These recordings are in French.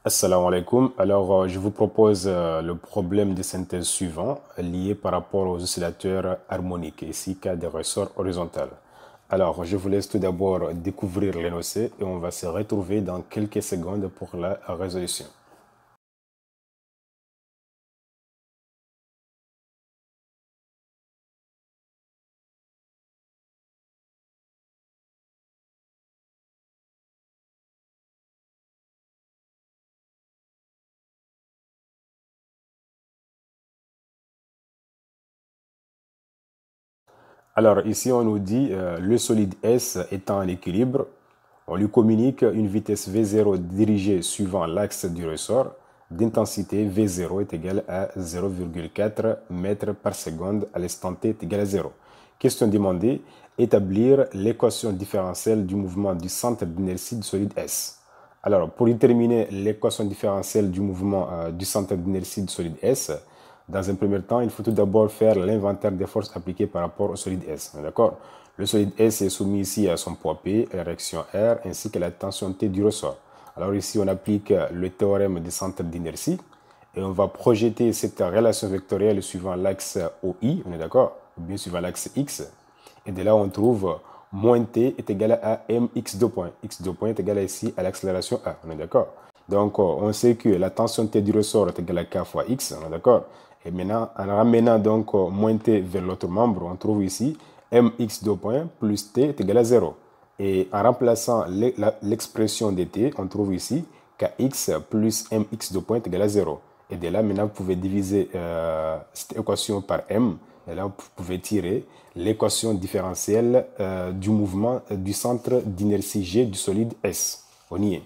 Assalamu alaikum. Alors, je vous propose le problème de synthèse suivant lié par rapport aux oscillateurs harmoniques, ici cas des ressorts horizontaux. Alors, je vous laisse tout d'abord découvrir l'énoncé et on va se retrouver dans quelques secondes pour la résolution. Alors, ici, on nous dit le solide S étant en équilibre, on lui communique une vitesse V0 dirigée suivant l'axe du ressort d'intensité V0 est égale à 0,4 mètres par seconde à l'instant t est égal à 0. Question demandée, établir l'équation différentielle du mouvement du centre d'inertie du solide S. Alors, pour déterminer l'équation différentielle du mouvement du centre d'inertie du solide S, dans un premier temps, il faut tout d'abord faire l'inventaire des forces appliquées par rapport au solide S. D'accord? Le solide S est soumis ici à son poids P, à la réaction R, ainsi qu'à la tension T du ressort. Alors ici, on applique le théorème du centre d'inertie et on va projeter cette relation vectorielle suivant l'axe OI, on est d'accord? Ou bien suivant l'axe X. Et de là, on trouve moins T est égal à mx2 point. X2 point est égal à ici à l'accélération A, on est d'accord? Donc, on sait que la tension T du ressort est égale à K fois X, on est d'accord? Et maintenant, en ramenant donc moins T vers l'autre membre, on trouve ici mx2 point plus T est égal à 0. Et en remplaçant l'expression de T, on trouve ici kx plus mx2 point est égal à 0. Et de là, maintenant, vous pouvez diviser cette équation par m. Et là, vous pouvez tirer l'équation différentielle du mouvement du centre d'inertie G du solide S. On y est.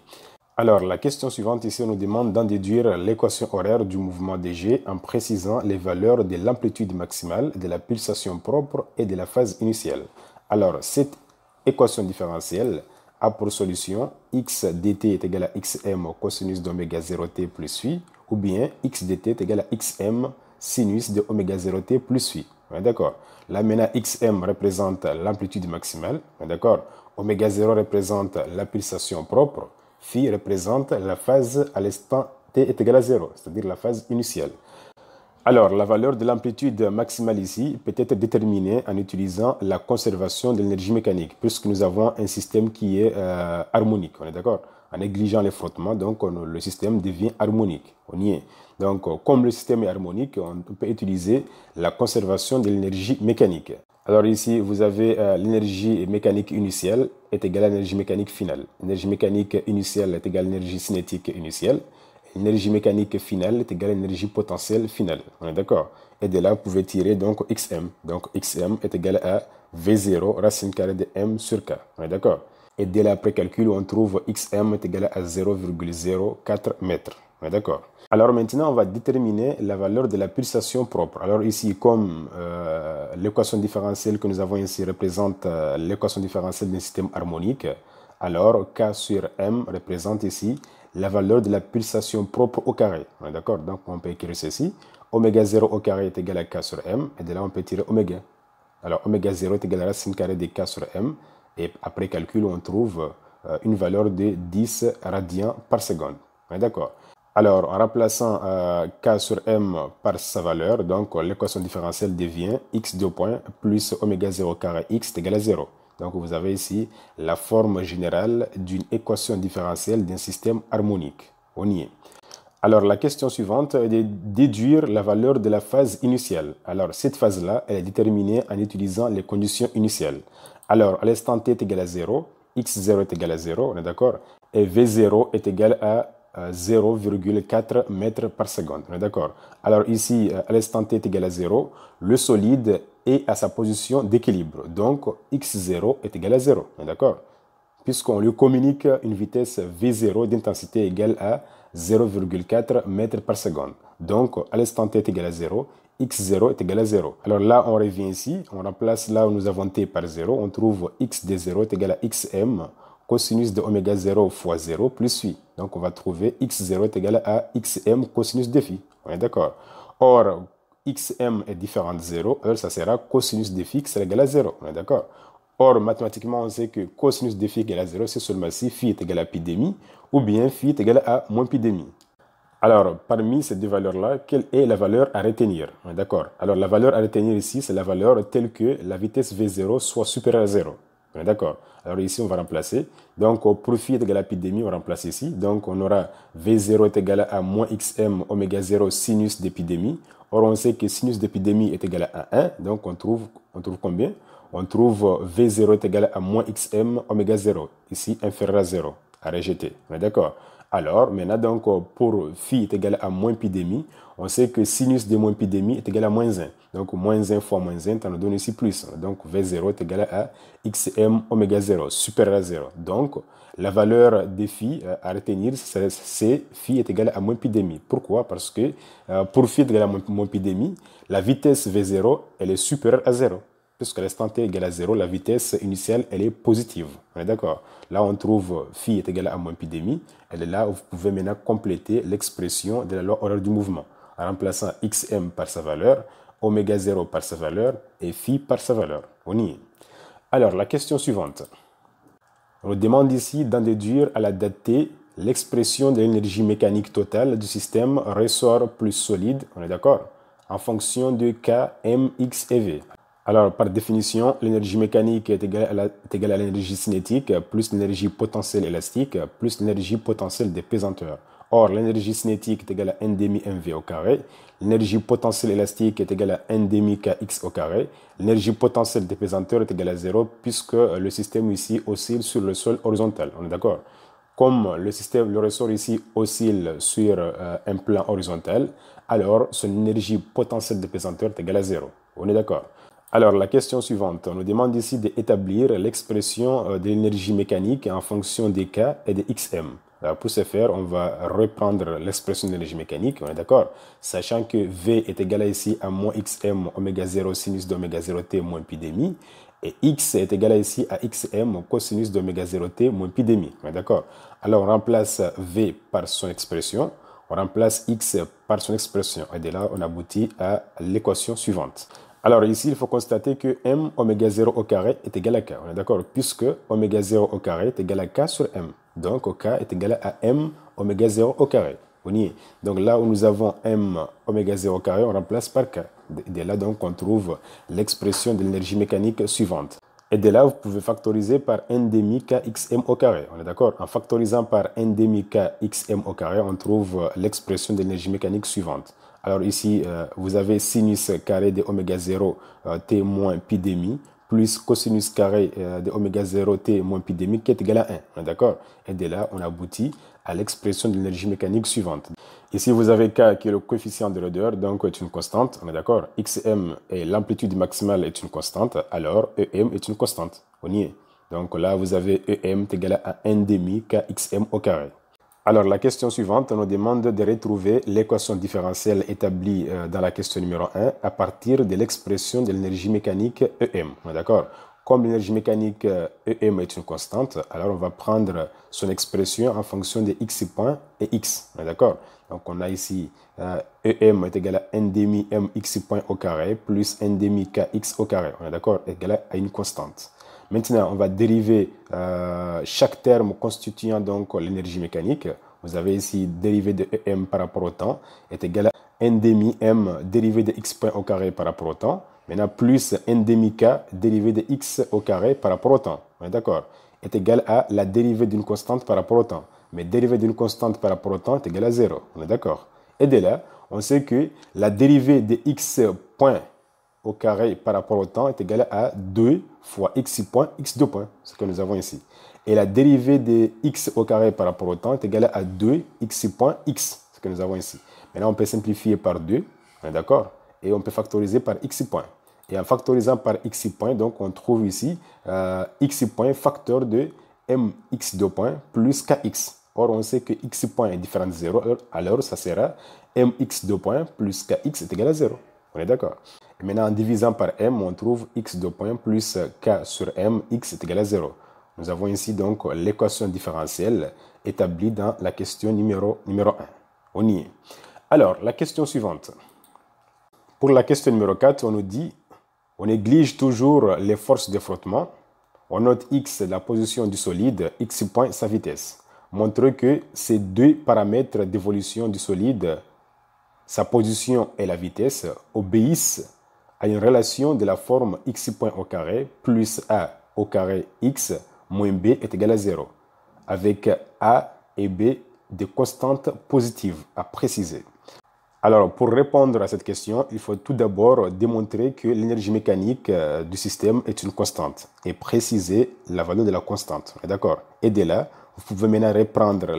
Alors, la question suivante ici, on nous demande d'en déduire l'équation horaire du mouvement DG en précisant les valeurs de l'amplitude maximale, de la pulsation propre et de la phase initiale. Alors, cette équation différentielle a pour solution x dt est égal à xm cosinus d'oméga 0t plus phi, ou bien x dt est égal à xm sinus de oméga 0t plus phi. D'accord. Là, maintenant, xm représente l'amplitude maximale. D'accord. Oméga 0 représente la pulsation propre. Phi représente la phase à l'instant t est égal à 0, c'est-à-dire la phase initiale. Alors, la valeur de l'amplitude maximale ici peut être déterminée en utilisant la conservation de l'énergie mécanique, puisque nous avons un système qui est harmonique, on est d'accord? En négligeant les frottements, donc le système devient harmonique, on y est. Donc, comme le système est harmonique, on peut utiliser la conservation de l'énergie mécanique. Alors ici, vous avez l'énergie mécanique initiale est égale à l'énergie mécanique finale. L'énergie mécanique initiale est égale à l'énergie cinétique initiale. L'énergie mécanique finale est égale à l'énergie potentielle finale. On est d'accord? Et de là, vous pouvez tirer donc Xm. Donc Xm est égal à V0 racine carrée de M sur K. On est d'accord? Et dès l'après calcul, on trouve Xm est égal à 0,04 mètres. On est d'accord? Alors maintenant, on va déterminer la valeur de la pulsation propre. Alors ici, comme l'équation différentielle que nous avons ici représente l'équation différentielle d'un système harmonique, alors K sur M représente ici la valeur de la pulsation propre au carré. On est d'accord? Donc on peut écrire ceci. Oméga 0 au carré est égal à K sur M. Et de là, on peut tirer oméga. Alors oméga 0 est égal à racine carrée de K sur M. Et après calcul, on trouve une valeur de 10 radians par seconde. On est d'accord? Alors, en remplaçant K sur M par sa valeur, donc l'équation différentielle devient x2 point plus oméga 0 carré x est égal à 0. Donc, vous avez ici la forme générale d'une équation différentielle d'un système harmonique. On y est. Alors, la question suivante est de déduire la valeur de la phase initiale. Alors, cette phase-là, elle est déterminée en utilisant les conditions initiales. Alors, à l'instant t est égal à 0, x0 est égal à 0, on est d'accord? Et v0 est égal à 0,4 mètres par seconde. On est d'accord? Alors ici, à l'instant t est égal à 0, le solide est à sa position d'équilibre. Donc, x0 est égal à 0. On est d'accord? Puisqu'on lui communique une vitesse v0 d'intensité égale à 0,4 mètres par seconde. Donc, à l'instant t est égal à 0, x0 est égal à 0. Alors là, on revient ici, on remplace là où nous avons t par 0, on trouve x de 0 est égal à xm cosinus de oméga 0 fois 0 plus phi. Donc, on va trouver x0 est égal à xm cosinus de phi. On est d'accord? Or, xm est différent de 0, alors ça sera cosinus de phi qui sera égal à 0. On est d'accord? Or, mathématiquement, on sait que cosinus de phi égale à 0, c'est seulement si phi est égal à pi demi ou bien phi est égal à moins pi demi. Alors, parmi ces deux valeurs-là, quelle est la valeur à retenir? D'accord. Alors, la valeur à retenir ici, c'est la valeur telle que la vitesse V0 soit supérieure à 0. D'accord. Alors ici, on va remplacer. Donc, pour phi est égal à pi demi, on remplace ici. Donc, on aura V0 est égal à moins xm oméga 0 sinus de pi demi. Or, on sait que sinus de pi demi est égal à 1. Donc, on trouve combien? On trouve V0 est égal à moins xm oméga 0. Ici, inférieur à 0. À rejeter. D'accord. Alors, maintenant, donc, pour phi est égal à moins pi demi, on sait que sinus de moins pi demi est égal à moins 1. Donc, moins 1 fois moins 1, ça nous donne ici plus. Donc, V0 est égal à xm oméga 0, supérieur à 0. Donc, la valeur de phi à retenir, c'est phi est égal à moins pi demi. Pourquoi? Parce que pour phi est égal à moins pi demi, la vitesse V0, elle est supérieure à 0. Puisque l'instant t égale à 0, la vitesse initiale, elle est positive. On est d'accord? Là, on trouve phi est égal à moins pi demi. Elle est là où vous pouvez maintenant compléter l'expression de la loi horaire du mouvement en remplaçant xm par sa valeur, oméga 0 par sa valeur et phi par sa valeur. On y est. Alors, la question suivante. On nous demande ici d'en déduire à la date t l'expression de l'énergie mécanique totale du système ressort plus solide, on est d'accord, en fonction de K, M, X et V. Alors, par définition, l'énergie mécanique est égale à l'énergie cinétique plus l'énergie potentielle élastique plus l'énergie potentielle des pesanteurs. Or, l'énergie cinétique est égale à 1 demi mv au carré. L'énergie potentielle élastique est égale à 1 demi kx au carré. L'énergie potentielle des pesanteurs est égale à 0 puisque le système ici oscille sur le sol horizontal. On est d'accord? Comme le ressort ici oscille sur un plan horizontal, alors son énergie potentielle des pesanteurs est égale à 0. On est d'accord? Alors, la question suivante, on nous demande ici d'établir l'expression de l'énergie mécanique en fonction des K et des XM. Alors, pour ce faire, on va reprendre l'expression de l'énergie mécanique, on est d'accord? Sachant que V est égal à ici à moins XM oméga 0 sinus d'oméga 0t moins pi demi, et X est égal à ici à XM cosinus d'oméga 0t moins pi demi, on est d'accord? Alors, on remplace V par son expression, on remplace X par son expression, et de là, on aboutit à l'équation suivante. Alors ici, il faut constater que m oméga 0 au carré est égal à k. On est d'accord? Puisque oméga 0 au carré est égal à k sur m. Donc k est égal à m oméga 0 au carré. On y est. Donc là où nous avons m oméga 0 au carré, on remplace par k. De là, donc, on trouve l'expression de l'énergie mécanique suivante. Et de là, vous pouvez factoriser par 1 demi kxm au carré. On est d'accord? En factorisant par 1 demi kxm au carré, on trouve l'expression de l'énergie mécanique suivante. Alors ici, vous avez sinus carré de oméga 0 t moins pi demi plus cosinus carré de oméga 0 t moins pi demi qui est égal à 1. D'accord? Et de là, on aboutit à l'expression de l'énergie mécanique suivante. Ici, vous avez K qui est le coefficient de l'odeur, donc est une constante. On est d'accord? XM et l'amplitude maximale est une constante, alors EM est une constante. On y est. Donc là, vous avez EM est égal à 1 demi KXM au carré. Alors, la question suivante nous demande de retrouver l'équation différentielle établie dans la question numéro 1 à partir de l'expression de l'énergie mécanique EM. D'accord? Comme l'énergie mécanique EM est une constante, alors on va prendre son expression en fonction de x point et x. D'accord? Donc, on a ici EM est égal à 1 demi mx point au carré plus 1 demi kx au carré. On est d'accord? Égal à une constante. Maintenant, on va dériver chaque terme constituant donc l'énergie mécanique. Vous avez ici dérivé de EM par rapport au temps est égal à 1 demi m dérivé de x point au carré par rapport au temps. Maintenant, plus 1 demi k dérivé de x au carré par rapport au temps. On est d'accord? Est égal à la dérivée d'une constante par rapport au temps. Mais dérivée d'une constante par rapport au temps est égal à 0. On est d'accord? Et de là, on sait que la dérivée de x point au carré par rapport au temps est égal à 2 fois x point, x2 point, ce que nous avons ici. Et la dérivée de x au carré par rapport au temps est égal à 2 x point, x, ce que nous avons ici. Maintenant, on peut simplifier par 2, on est d'accord? Et on peut factoriser par x point. Et en factorisant par x point, donc on trouve ici x point facteur de mx2 point plus kx. Or, on sait que x point est différent de 0, alors ça sera mx2 point plus kx est égal à 0. On est d'accord? Et maintenant, en divisant par m, on trouve x2 point plus k sur m, x est égal à 0. Nous avons ici donc l'équation différentielle établie dans la question numéro 1. On y est. Alors, la question suivante. Pour la question numéro 4, on nous dit, on néglige toujours les forces de frottement. On note x, la position du solide, x point, sa vitesse. Montre que ces deux paramètres d'évolution du solide, sa position et la vitesse, obéissent à une relation de la forme x point au carré plus a au carré x moins b est égal à 0, avec a et b des constantes positives à préciser. Alors, pour répondre à cette question, il faut tout d'abord démontrer que l'énergie mécanique du système est une constante et préciser la valeur de la constante. D'accord? Et dès là, vous pouvez maintenant reprendre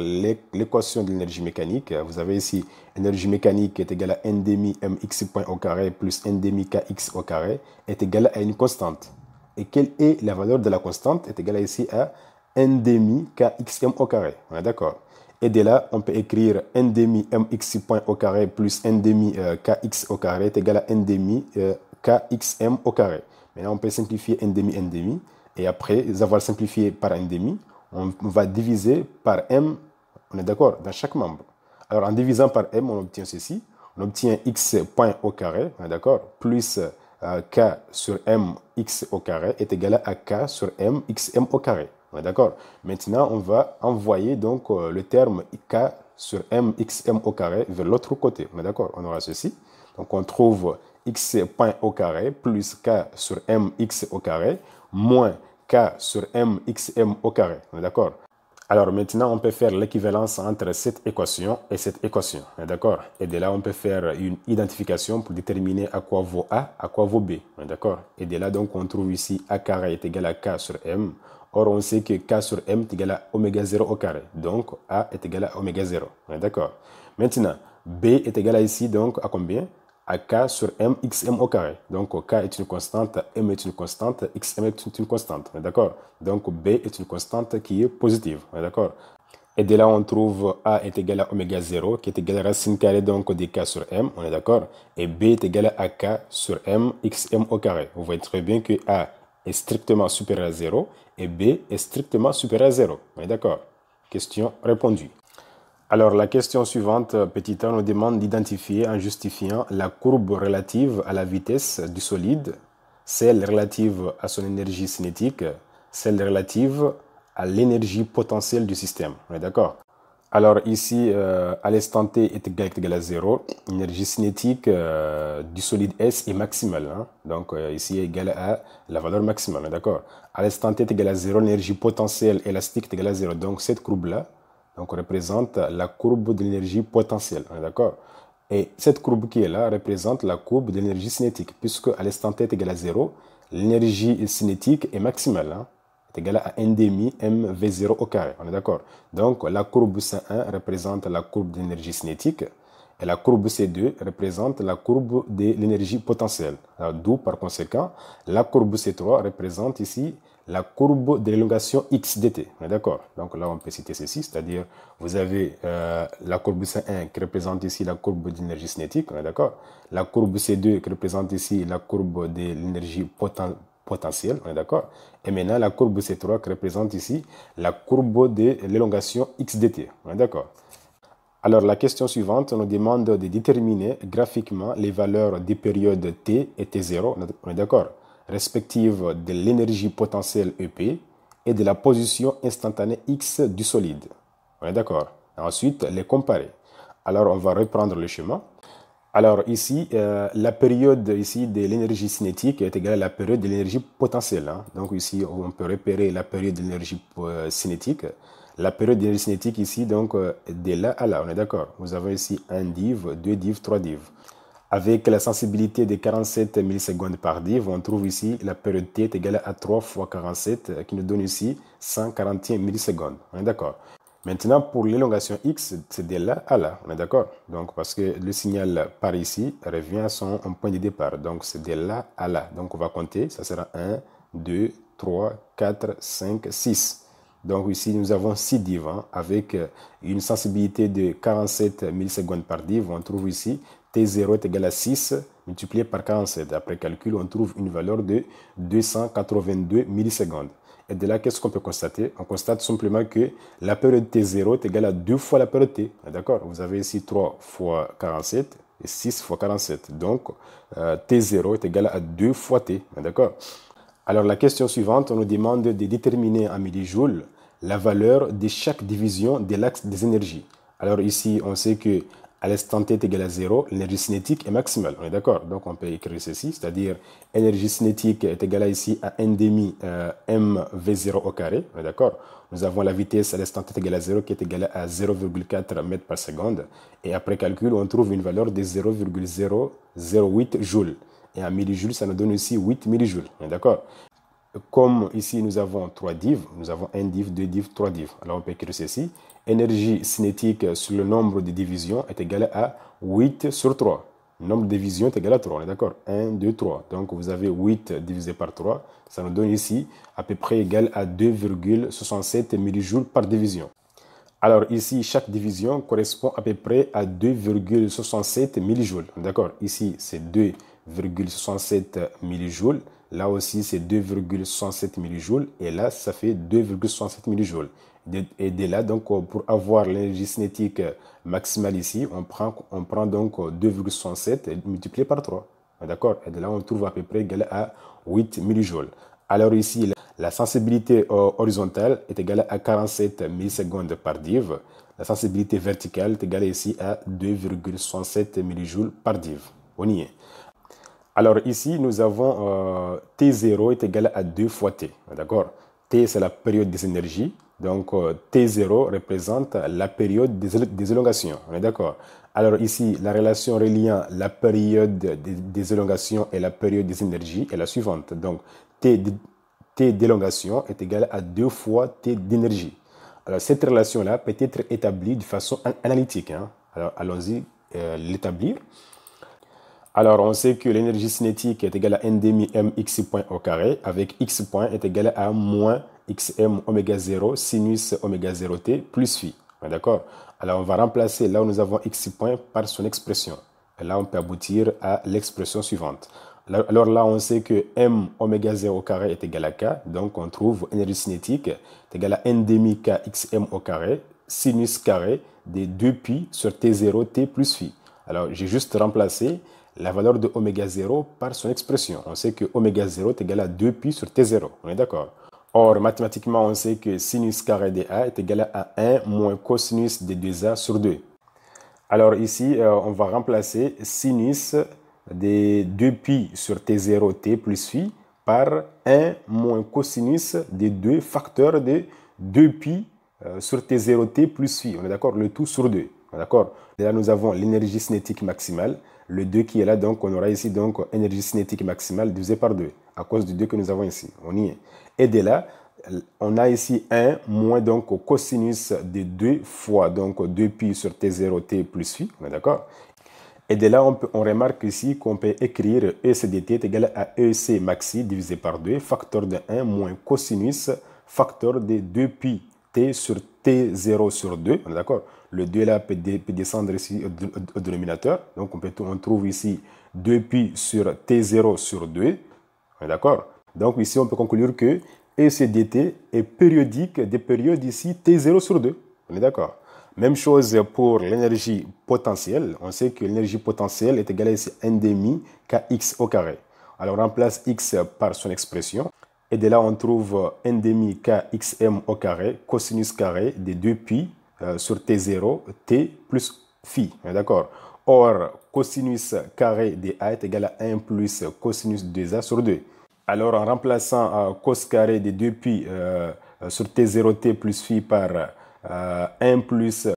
l'équation de l'énergie mécanique. Vous avez ici l'énergie mécanique est égale à n demi mx point au carré plus n demi kx au carré est égal à une constante. Et quelle est la valeur de la constante? Est égale ici à n demi kxm au carré. On est d'accord? Et de là, on peut écrire n demi mx point au carré plus n demi kx au carré est égal à n demi kxm au carré. Maintenant, on peut simplifier n demi, et après avoir simplifié par n demi, on va diviser par m, on est d'accord, dans chaque membre. Alors, en divisant par m, on obtient ceci. On obtient x point au carré, on est d'accord, plus k sur m x au carré est égal à k sur m xm au carré. D'accord? Maintenant, on va envoyer donc le terme k sur m xm au carré vers l'autre côté. D'accord? On aura ceci. Donc, on trouve x point au carré plus k sur m x au carré moins k sur m xm au carré. D'accord? Alors maintenant, on peut faire l'équivalence entre cette équation et cette équation. D'accord? Et de là, on peut faire une identification pour déterminer à quoi vaut A, à quoi vaut B. D'accord? Et de là, donc, on trouve ici A carré est égal à K sur M. Or, on sait que K sur M est égal à oméga 0 au carré. Donc, A est égal à oméga 0. D'accord? Maintenant, B est égal à ici, donc, à combien? À K sur M xm au carré. Donc, K est une constante, M est une constante, xm est une constante. D'accord? Donc, B est une constante qui est positive. D'accord? Et de là, on trouve A est égal à oméga 0, qui est égal à racine carrée donc de K sur M. On est d'accord? Et B est égal à K sur M xm au carré. Vous voyez très bien que A est strictement supérieur à 0 et B est strictement supérieur à 0. On est d'accord? Question répondue. Alors, la question suivante, petit a, nous demande d'identifier en justifiant la courbe relative à la vitesse du solide, celle relative à son énergie cinétique, celle relative à l'énergie potentielle du système. On est d'accord? Alors ici, à l'instant t est égal à 0, l'énergie cinétique du solide S est maximale. Hein? Donc ici est égal à la valeur maximale. D'accord? À l'instant t est égal à 0, l'énergie potentielle élastique est égale à 0. Donc cette courbe-là représente la courbe de l'énergie potentielle. D'accord? Et cette courbe qui est là représente la courbe de l'énergie cinétique, puisque à l'instant t est égal à 0, l'énergie cinétique est maximale. Hein? Est égal à n demi mv0 au carré. On est d'accord? Donc, la courbe C1 représente la courbe de l'énergie cinétique et la courbe C2 représente la courbe de l'énergie potentielle. D'où, par conséquent, la courbe C3 représente ici la courbe de l'élongation x dt. On est d'accord? Donc là, on peut citer ceci, c'est-à-dire vous avez la courbe C1 qui représente ici la courbe de l'énergie cinétique. On est d'accord? La courbe C2 qui représente ici la courbe de l'énergie potentielle, on est d'accord? Et maintenant, la courbe C3 qui représente ici la courbe de l'élongation x dt. On est d'accord? Alors, la question suivante nous demande de déterminer graphiquement les valeurs des périodes t et t0, on est d'accord? Respectives de l'énergie potentielle EP et de la position instantanée x du solide. On est d'accord? Ensuite, les comparer. Alors, on va reprendre le schéma. Alors ici, la période ici de l'énergie cinétique est égale à la période de l'énergie potentielle. Hein. Donc ici, on peut repérer la période de l'énergie cinétique. La période de l'énergie cinétique ici, donc de là à là, on est d'accord. Vous avez ici 1 div, 2 div, 3 div. Avec la sensibilité de 47 millisecondes par div, on trouve ici la période t est égale à 3 fois 47, qui nous donne ici 141 millisecondes. On est d'accord. Maintenant, pour l'élongation x, c'est de là à là, on est d'accord? Donc, parce que le signal par ici revient à son point de départ. Donc, c'est de là à là. Donc, on va compter. Ça sera 1, 2, 3, 4, 5, 6. Donc, ici, nous avons 6 divs hein, avec une sensibilité de 47 millisecondes par div. On trouve ici T0 est égal à 6 multiplié par 47. Après calcul, on trouve une valeur de 282 millisecondes. Et de là, qu'est-ce qu'on peut constater? On constate simplement que la période T0 est égale à 2 fois la période T. D'accord? Vous avez ici 3 fois 47 et 6 fois 47. Donc, T0 est égal à 2 fois T. D'accord? Alors la question suivante, on nous demande de déterminer en millijoules la valeur de chaque division de l'axe des énergies. Alors ici, on sait que à l'instant t est égal à 0, l'énergie cinétique est maximale. On est d'accord? Donc on peut écrire ceci, c'est-à-dire énergie cinétique est égale à ici à 1 demi mv0 au carré. On est d'accord? Nous avons la vitesse à l'instant t est égale à 0 qui est égale à 0,4 mètres par seconde. Et après calcul, on trouve une valeur de 0,008 joules. Et en millijoules, ça nous donne ici 8 millijoules. On est d'accord? Comme ici, nous avons 3 divs, nous avons 1 div, 2 divs, 3 divs. Alors, on peut écrire ceci. Énergie cinétique sur le nombre de divisions est égal à 8 sur 3. Le nombre de divisions est égal à 3, on est d'accord? 1, 2, 3. Donc, vous avez 8 divisé par 3. Ça nous donne ici à peu près égal à 2,67 millijoules par division. Alors ici, chaque division correspond à peu près à 2,67 millijoules. D'accord? Ici, c'est 2,67 millijoules. Là aussi, c'est 2,67 millijoules. Et là, ça fait 2,67 millijoules. Et de là, donc, pour avoir l'énergie cinétique maximale ici, on prend donc 2,67 multiplié par 3. D'accord? Et de là, on trouve à peu près égal à 8 millijoules. Alors ici, la sensibilité horizontale est égale à 47 millisecondes par div. La sensibilité verticale est égale ici à 2,67 millijoules par div. On y est. Alors ici, nous avons T0 est égal à 2 fois T. D'accord? T, c'est la période des énergies. Donc T0 représente la période des élongations. On est d'accord? Alors ici, la relation reliant la période des élongations et la période des énergies est la suivante. Donc T d'élongation est égal à 2 fois T d'énergie. Alors cette relation-là peut être établie de façon analytique. Alors allons-y l'établir. Alors, on sait que l'énergie cinétique est égale à 1 demi mx point au carré, avec x point est égal à moins xm oméga 0 sinus oméga 0 t plus phi. D'accord? Alors, on va remplacer là où nous avons x point par son expression. Et là, on peut aboutir à l'expression suivante. Alors là, on sait que m oméga 0 au carré est égal à k, donc on trouve énergie cinétique est égale à 1 demi k xm au carré, sinus carré de 2pi sur t0 t plus phi. Alors, j'ai juste remplacé la valeur de oméga 0 par son expression. On sait que oméga 0 est égal à 2pi sur t0. On est d'accord? Or, mathématiquement, on sait que sinus carré de A est égal à 1 moins cosinus de 2A sur 2. Alors ici, on va remplacer sinus de 2pi sur t0 t plus phi par 1 moins cosinus de 2 facteurs de 2pi sur t0 t plus phi. On est d'accord? Le tout sur 2. D'accord? Et là, nous avons l'énergie cinétique maximale. Le 2 qui est là, donc on aura ici donc énergie cinétique maximale divisé par 2, à cause du 2 que nous avons ici. On y est. Et de là, on a ici 1 moins donc cosinus de 2 fois donc 2pi sur t0 t plus phi. On est d'accord? Et de là, on remarque ici qu'on peut écrire EC dt est égal à EC maxi divisé par 2, facteur de 1 moins cosinus facteur de 2pi t sur t0 sur 2. On est d'accord? Le 2 là peut descendre ici au dénominateur. Donc on trouve ici 2pi sur t0 sur 2. On est d'accord? Donc ici, on peut conclure que EC dt est périodique des périodes ici t0 sur 2. On est d'accord? Même chose pour l'énergie potentielle. On sait que l'énergie potentielle est égale à ici 1 demi kx au carré. Alors on remplace x par son expression. Et de là, on trouve 1 demi kxm au carré, cosinus carré de 2pi sur t0, t plus phi. D'accord? Or, cosinus carré de a est égal à 1 plus cosinus de 2a sur 2. Alors, en remplaçant cos carré de 2pi sur t0, t plus phi par 1 plus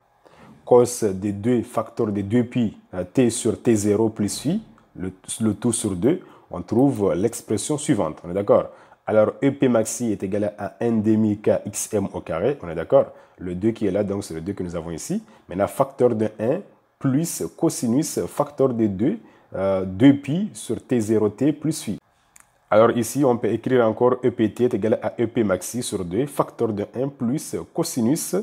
cos de 2 facteur de 2pi t sur t0 plus phi, le tout sur 2, on trouve l'expression suivante. On est d'accord? Alors, EP maxi est égal à 1 demi kxm au carré. On est d'accord? Le 2 qui est là, donc c'est le 2 que nous avons ici. Maintenant, facteur de 1 plus cosinus facteur de 2, 2pi sur t0t plus phi. Alors ici, on peut écrire encore EPT est égal à EP maxi sur 2, facteur de 1 plus cosinus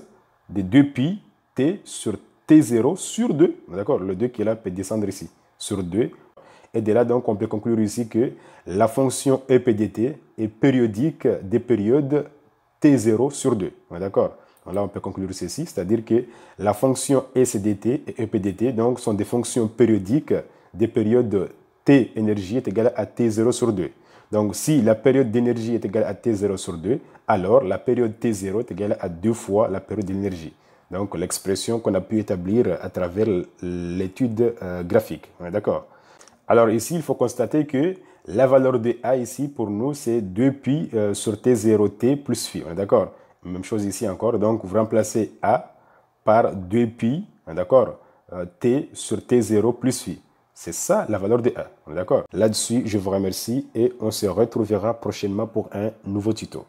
de 2pi t sur t0 sur 2. D'accord? Le 2 qui est là peut descendre ici sur 2. Et de là, donc, on peut conclure ici que la fonction EPDT est périodique des périodes T0 sur 2. D'accord? Là, on peut conclure ceci, c'est-à-dire que la fonction ECDT et EPDT donc, sont des fonctions périodiques des périodes T énergie est égale à T0 sur 2. Donc, si la période d'énergie est égale à T0 sur 2, alors la période T0 est égale à 2 fois la période d'énergie. Donc, l'expression qu'on a pu établir à travers l'étude graphique. On est d'accord? Alors ici, il faut constater que la valeur de A ici, pour nous, c'est 2pi sur T0t plus phi. On est d'accord? Même chose ici encore. Donc, vous remplacez A par 2pi, d'accord, T sur T0 plus phi. C'est ça la valeur de A. On est d'accord? Là-dessus, je vous remercie et on se retrouvera prochainement pour un nouveau tuto.